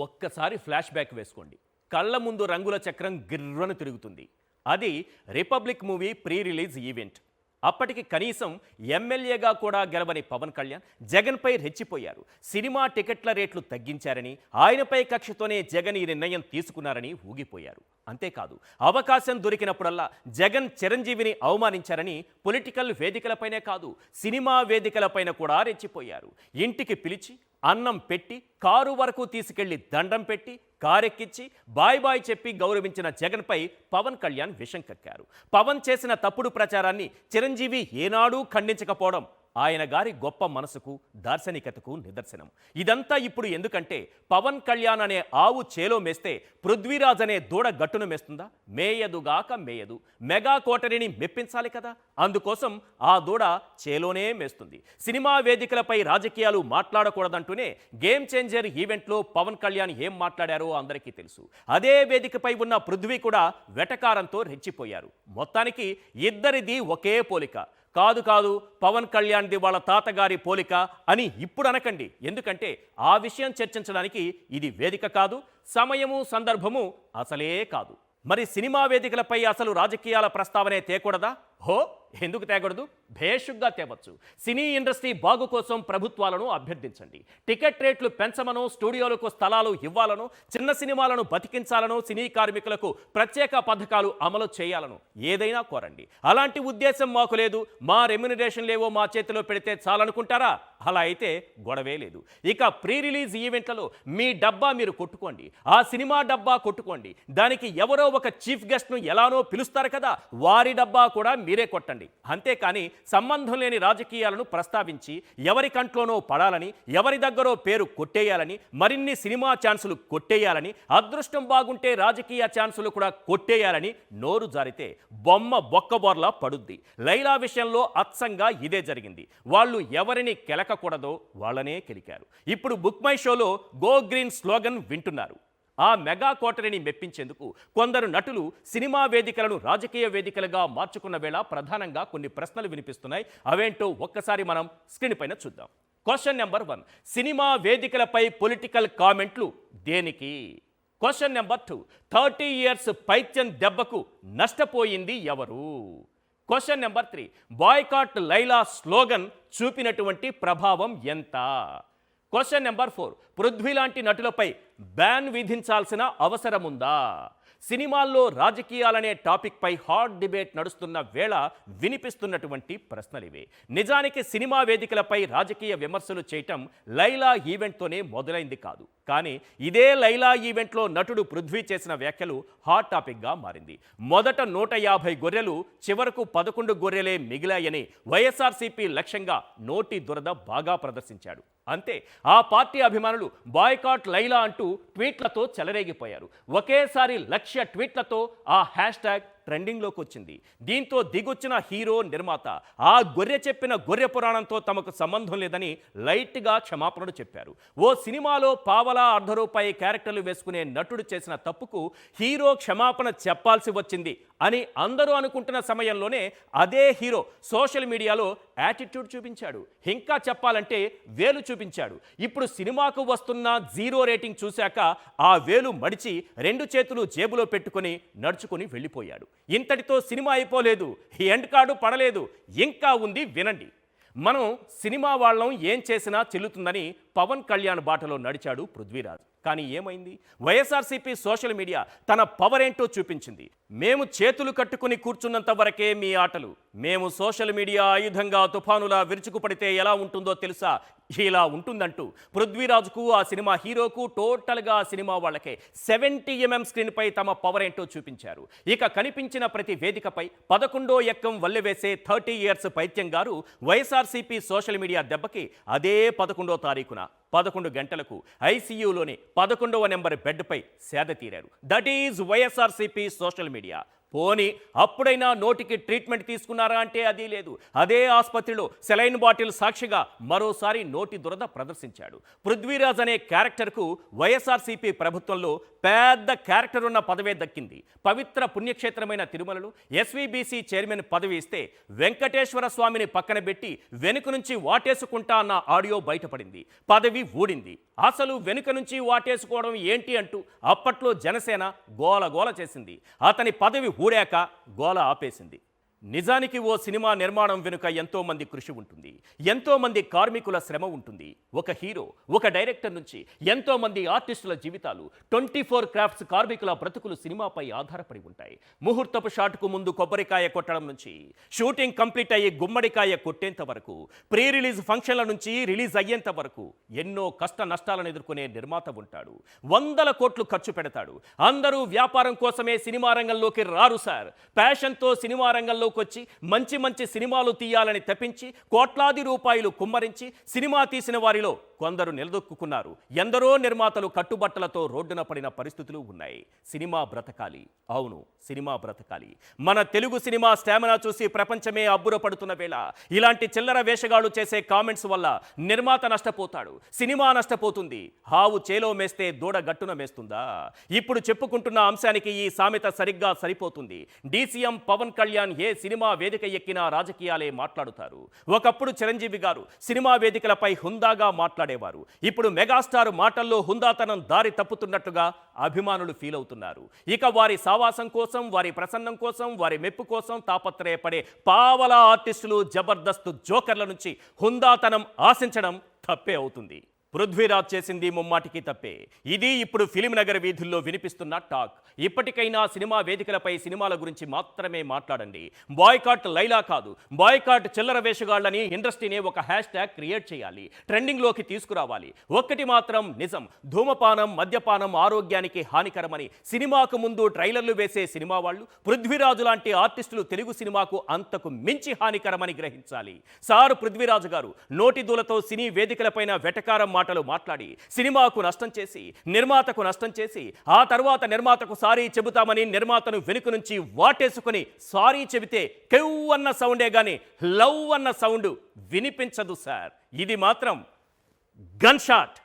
ఒక్కసారి flash back వేసుకోండి. కళ్ళ ముందు రంగుల చక్రం గిర్రను తిరుగుతుంది. అది republic movie pre release event. అప్పటికి కనీసం ఎమ్మెల్యేగా కూడా గెలవని పవన్ కళ్యాణ్ జగన్పై రెచ్చిపోయారు. సినిమా టికెట్ల రేట్లు తగ్గించారని, ఆయనపై కక్షతోనే జగన్ ఈ నిర్ణయం తీసుకున్నారని ఊగిపోయారు. అంతేకాదు, అవకాశం దొరికినప్పుడల్లా జగన్ చిరంజీవిని అవమానించారని పొలిటికల్ వేదికలపైనే కాదు, సినిమా వేదికలపైన కూడా రెచ్చిపోయారు. ఇంటికి పిలిచి అన్నం పెట్టి, కారు వరకు తీసుకెళ్లి దండం పెట్టి, కారెక్కించి బాయ్ బాయ్ చెప్పి గౌరవించిన జగన్పై పవన్ కళ్యాణ్ విషం కక్కారు. పవన్ చేసిన తప్పుడు ప్రచారాన్ని చిరంజీవి ఏనాడూ ఖండించకపోవడం ఆయన గారి గొప్ప మనసుకు, దార్శనికతకు నిదర్శనం. ఇదంతా ఇప్పుడు ఎందుకంటే పవన్ కళ్యాణ్ అనే ఆవు చేలో మేస్తే పృథ్వీరాజ్ అనే దూడ గట్టును మేస్తుందా? మేయదుగాక మేయదు. మెగా కోటరిని మెప్పించాలి కదా, అందుకోసం ఆ దూడ చేలోనే మేస్తుంది. సినిమా వేదికలపై రాజకీయాలు మాట్లాడకూడదంటూనే గేమ్ చేంజర్ ఈవెంట్లో పవన్ కళ్యాణ్ ఏం మాట్లాడారో అందరికీ తెలుసు. అదే వేదికపై ఉన్న పృథ్వీ కూడా వెటకారంతో రెచ్చిపోయారు. మొత్తానికి ఇద్దరిది ఒకే పోలిక. కాదు పవన్ కళ్యాణ్ది వాళ్ళ తాతగారి పోలిక అని ఇప్పుడు అనకండి. ఎందుకంటే ఆ విషయం చర్చించడానికి ఇది వేదిక కాదు, సమయము సందర్భము అసలే కాదు. మరి సినిమా వేదికలపై అసలు రాజకీయాల ప్రస్తావనే తేకూడదా? ఎందుకు తేకూడదు? భేషుగ్గా తేవచ్చు. సినీ ఇండస్ట్రీ బాగు కోసం ప్రభుత్వాలను అభ్యర్థించండి. టికెట్ రేట్లు పెంచమనో, స్టూడియోలకు స్థలాలు ఇవ్వాలనో, చిన్న సినిమాలను బతికించాలనో, సినీ కార్మికులకు ప్రత్యేక పథకాలు అమలు చేయాలను ఏదైనా కోరండి. అలాంటి ఉద్దేశం మాకు లేదు, మా రెమ్యునరేషన్ లేవో మా చేతిలో పెడితే చాలనుకుంటారా? అలా అయితే గొడవే లేదు. ఇక ప్రీ రిలీజ్ ఈవెంట్లలో మీ డబ్బా మీరు కొట్టుకోండి, ఆ సినిమా డబ్బా కొట్టుకోండి. దానికి ఎవరో ఒక చీఫ్ గెస్ట్ను ఎలానో పిలుస్తారు కదా, వారి డబ్బా కూడా మీరే కొట్టండి. అంతేకాని సంబంధం లేని రాజకీయాలను ప్రస్తావించి ఎవరి కంట్లోనో పడాలని, ఎవరి దగ్గరో పేరు కొట్టేయాలని, మరిన్ని సినిమా ఛాన్సులు కొట్టేయాలని, అదృష్టం బాగుంటే రాజకీయ ఛాన్సులు కూడా కొట్టేయాలని నోరు జారితే బొమ్మ బొక్కబోర్లా పడుద్ది. లైలా విషయంలో అచ్చంగా ఇదే జరిగింది. వాళ్ళు ఎవరిని కెలకకూడదో వాళ్ళనే కెలికారు. ఇప్పుడు బుక్ మై షోలో గో గ్రీన్ స్లోగన్ వింటున్నారు. ఆ మెగా కోటరిని మెప్పించేందుకు కొందరు నటులు సినిమా వేదికలను రాజకీయ వేదికలుగా మార్చుకున్న వేళ ప్రధానంగా కొన్ని ప్రశ్నలు వినిపిస్తున్నాయి. అవేంటో ఒక్కసారి మనం స్క్రీన్ పైన చూద్దాం. క్వశ్చన్ నెంబర్ 1, సినిమా వేదికలపై పొలిటికల్ కామెంట్లు దేనికి? క్వశ్చన్ నెంబర్ 2, 30 years పైత్యం దెబ్బకు నష్టపోయింది ఎవరు? Question number 3, boycott Laila slogan చూపినటువంటి ప్రభావం ఎంత? క్వశ్చన్ నెంబర్ 4, పృథ్వీ లాంటి నటులపై బ్యాన్ విధించాల్సిన అవసరముందా? సినిమాల్లో రాజకీయాలనే టాపిక్పై హాట్ డిబేట్ నడుస్తున్న వేళ వినిపిస్తున్నటువంటి ప్రశ్నలివే. నిజానికి సినిమా వేదికలపై రాజకీయ విమర్శలు చేయటం లైలా ఈవెంట్తోనే మొదలైంది కాదు. కానీ ఇదే లైలా ఈవెంట్లో నటుడు పృథ్వీ చేసిన వ్యాఖ్యలు హాట్ టాపిక్గా మారింది. మొదట 150 గొర్రెలు, చివరకు 11 గొర్రెలే మిగిలాయని వైఎస్ఆర్సీపీ లక్ష్యంగా నోటి దురద బాగా ప్రదర్శించాడు. అంతే, ఆ పార్టీ అభిమానులు బాయ్కాట్ లైలా అంటూ ట్వీట్లతో చెలరేగిపోయారు. ఒకేసారి 1,00,000 ట్వీట్లతో ఆ హ్యాష్ ట్యాగ్ ట్రెండింగ్లోకి వచ్చింది. దీంతో దిగొచ్చిన హీరో, నిర్మాత ఆ గొర్రె చెప్పిన గొర్రె పురాణంతో తమకు సంబంధం లేదని లైట్గా క్షమాపణలు చెప్పారు. ఓ సినిమాలో పావలా, ₹1 క్యారెక్టర్లు వేసుకునే నటుడు చేసిన తప్పుకు హీరో క్షమాపణ చెప్పాల్సి వచ్చింది అని అందరూ అనుకుంటున్న సమయంలోనే అదే హీరో సోషల్ మీడియాలో యాటిట్యూడ్ చూపించాడు. ఇంకా చెప్పాలంటే వేలు చూపించాడు. ఇప్పుడు సినిమాకు వస్తున్న 0 రేటింగ్ చూశాక ఆ వేలు మడిచి 2 చేతులు జేబులో పెట్టుకుని నడుచుకుని వెళ్ళిపోయాడు. ఇంతటితో సినిమా అయిపోలేదు, ఎండ్ కార్డు పడలేదు, ఇంకా ఉంది, వినండి. మనం సినిమా వాళ్ళం ఏం చేసినా చెల్లుతుందని పవన్ కళ్యాణ్ బాటలో నడిచాడు పృథ్వీరాజ్. కానీ ఏమైంది? వైఎస్ఆర్సీపీ సోషల్ మీడియా తన పవర్ ఏంటో చూపించింది. మేము చేతులు కట్టుకుని కూర్చున్నంత వరకే మీ ఆటలు, మేము సోషల్ మీడియా ఆయుధంగా తుఫానులా విరుచుకుపడితే ఎలా ఉంటుందో తెలుసా? ఇలా ఉంటుందంటూ పృథ్వీరాజ్కు, ఆ సినిమా హీరోకు, టోటల్గా ఆ సినిమా వాళ్ళకే 70mm స్క్రీన్పై తమ పవర్ ఏంటో చూపించారు. ఇక కనిపించిన ప్రతి వేదికపై 11వ ఎక్కం వల్లెవేసే 30 years పైత్యం గారు వైఎస్ఆర్సీపీ సోషల్ మీడియా దెబ్బకి అదే 11వ తారీఖున 11 గంటలకు ఐసీయూలోని 11వ నెంబర్ బెడ్పై సేద తీరారు. That is YSRCP social media. పోనీ అప్పుడైనా నోటికి ట్రీట్మెంట్ తీసుకున్నారా అంటే అది లేదు. అదే ఆసుపత్రిలో సెలైన్ బాటిల్ సాక్షిగా మరోసారి నోటి దురద ప్రదర్శించాడు. పృథ్వీరాజ్ అనే క్యారెక్టర్కు వైఎస్ఆర్సీపీ ప్రభుత్వంలో పెద్ద క్యారెక్టర్ ఉన్న పదవే దక్కింది. పవిత్ర పుణ్యక్షేత్రమైన తిరుమలలో ఎస్వీబీసీ చైర్మన్ పదవి ఇస్తే వెంకటేశ్వర స్వామిని పక్కన పెట్టి వెనుక నుంచి వాటేసుకుంటా అన్న ఆడియో బయటపడింది. పదవి ఊడింది. అసలు వెనుక నుంచి వాటేసుకోవడం ఏంటి అంటూ అప్పట్లో జనసేన గోల చేసింది. అతని పదవి ఊడాక గోల ఆపేసింది. నిజానికి ఓ సినిమా నిర్మాణం వెనుక ఎంతో మంది కృషి ఉంటుంది, ఎంతో మంది కార్మికుల శ్రమ ఉంటుంది. ఒక హీరో, ఒక డైరెక్టర్ నుంచి ఎంతో మంది ఆర్టిస్టుల జీవితాలు, 24 క్రాఫ్ట్స్ కార్మికుల బ్రతుకులు సినిమాపై ఆధారపడి ఉంటాయి. ముహూర్తపు షాట్కు ముందు కొబ్బరికాయ కొట్టడం నుంచి షూటింగ్ కంప్లీట్ అయ్యి గుమ్మడికాయ కొట్టేంత వరకు, ప్రీ రిలీజ్ ఫంక్షన్ల నుంచి రిలీజ్ అయ్యేంత వరకు ఎన్నో కష్ట నష్టాలను ఎదుర్కొనే నిర్మాత ఉంటాడు. 100 కోట్లు ఖర్చు పెడతాడు. అందరూ వ్యాపారం కోసమే సినిమా రంగంలోకి రారు సార్. ప్యాషన్తో సినిమా రంగంలో వచ్చి మంచి సినిమాలు తీయాలని తప్పించి కోట్లాది రూపాయలు కుమ్మరించి సినిమా తీసిన వారిలో కొందరు నిలదొక్కున్నారు. ఎందరో నిర్మాతలు కట్టుబట్టలతో రోడ్డున పడిన పరిస్థితులు ఉన్నాయి. సినిమా బ్రతకాలి, అవును సినిమా బ్రతకాలి. మన తెలుగు సినిమా స్టామినా చూసి ప్రపంచమే అబ్బురపడుతున్న వేళ ఇలాంటి చిల్లర వేషగాళ్ళు చేసే కామెంట్స్ వల్ల నిర్మాత నష్టపోతాడు, సినిమా నష్టపోతుంది. హావు చేలో మేస్తే దూడ గట్టున మేస్తుందా? ఇప్పుడు చెప్పుకుంటున్న అంశానికి ఈ సామెత సరిగ్గా సరిపోతుంది. డీసీఎం పవన్ కళ్యాణ్ ఏ సినిమా వేదిక ఎక్కినా రాజకీయాలే మాట్లాడుతారు. ఒకప్పుడు చిరంజీవి గారు సినిమా వేదికలపై హుందాగా మాట్లాడేవారు. ఇప్పుడు మెగాస్టార్ మాటల్లో హుందాతనం దారి తప్పుతున్నట్టుగా అభిమానులు ఫీల్ అవుతున్నారు. ఇక వారి సావాసం కోసం, వారి ప్రసన్నం కోసం, వారి మెప్పు కోసం తాపత్రయపడే పావలా ఆర్టిస్టులు, జబర్దస్త్ జోకర్ల నుంచి హుందాతనం ఆశించడం తప్పే అవుతుంది. పృథ్వీరాజ్ చేసింది ముమ్మాటికి తప్పే. ఇది ఇప్పుడు ఫిలిం నగర్ వీధుల్లో వినిపిస్తున్న టాక్. ఇప్పటికైనా సినిమా వేదికలపై సినిమాల గురించి మాత్రమే మాట్లాడండి. బాయ్కాట్ లైలా కాదు, బాయ్కాట్ చిల్లర వేషగాళ్ళని ఇండస్ట్రీనే ఒక హ్యాష్ ట్యాగ్ క్రియేట్ చేయాలి, ట్రెండింగ్లోకి తీసుకురావాలి. ఒక్కటి మాత్రం నిజం, ధూమపానం, మద్యపానం ఆరోగ్యానికి హానికరమని సినిమాకు ముందు ట్రైలర్లు వేసే సినిమా వాళ్ళు, పృథ్వీరాజు లాంటి ఆర్టిస్టులు తెలుగు సినిమాకు అంతకు మించి హానికరమని గ్రహించాలి. సార్ పృథ్వీరాజు గారు నోటి దూలతో సినీ వేదికలపైన వెటకారం మాటలు మాట్లాడి సినిమాకు నష్టం చేసి, నిర్మాతకు నష్టం చేసి, ఆ తర్వాత నిర్మాతకు సారీ చెబుతామని నిర్మాతను వెనుక నుంచి వాటేసుకుని సారీ చెబితే కెవ్ అన్న సౌండే గాని లవ్ అన్న సౌండ్ వినిపించదు సార్. ఇది మాత్రం గన్ షాట్.